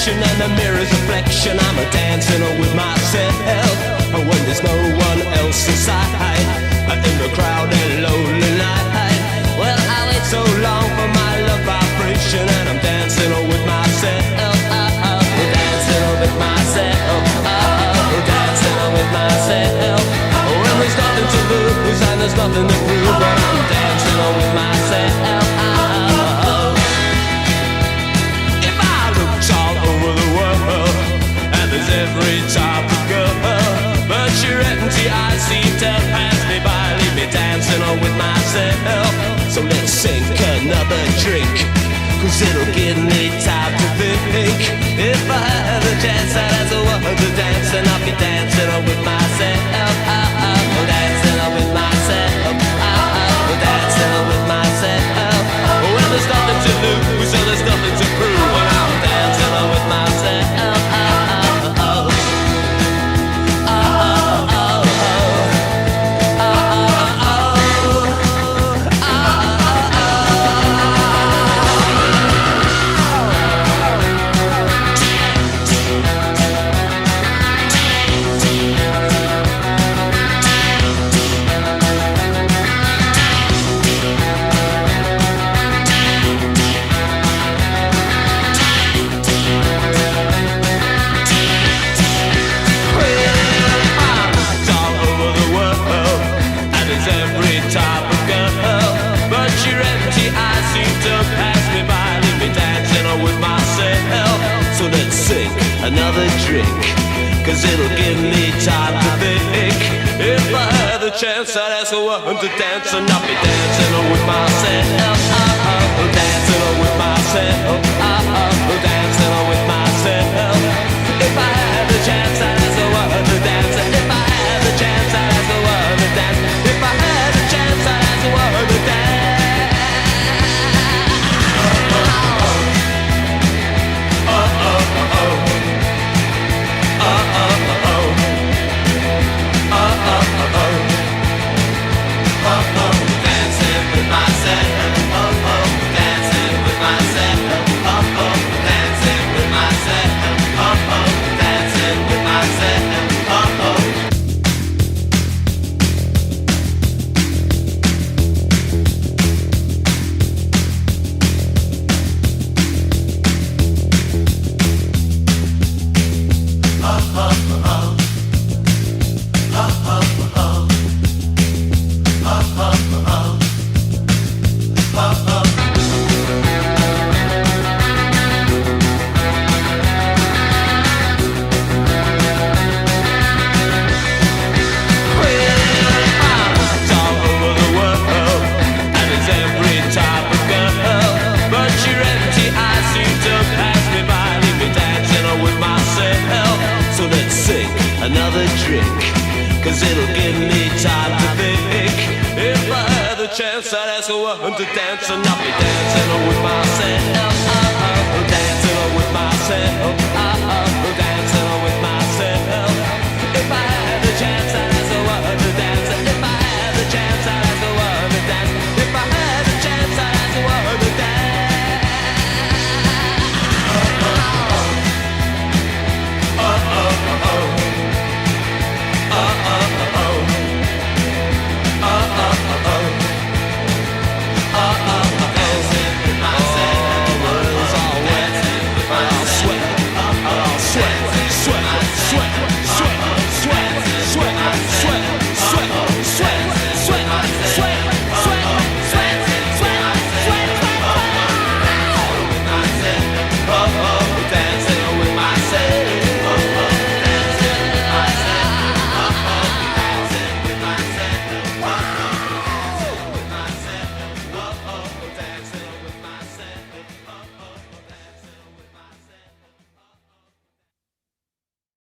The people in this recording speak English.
direction and the mirror's reflection. I'm a dancing with myself when there's no one else inside, in the crowded lonely night. Well, I wait so long for my love vibration, and I'm dancing with myself, dancing with myself, dancing with myself. When there's nothing to lose and there's nothing to prove, but I'm dancing with myself. There's every type of girl, but your empty eyes seem to pass me by, leave me dancing on with myself. So let's sink another drink, cause it'll give me time to think. If I had a chance, I'd ask a woman to dance, and I'll be dancing on with myself. Dancing on with myself. Dancing on with myself. Well, there's nothing to lose, and there's nothing to prove, and I'm dancing on with myself. Another drink, cause it'll give me time to think. If I had the chance, I'd ask a woman to dance, and I'll be dancing with myself. Dancing with myself. Dancing with myself. If I had the chance, I'd ask a woman to dance. If I had the chance, I'd ask a woman to dance. If I had the chance, I'd ask a woman to dance. Dancing with myself, dancing with myself, dancing with myself, dancing with myself. Another drink, cause it'll give me time to think. If I had the chance, I'd ask a woman to dance, and I'll be dancing with myself. Dancing with myself.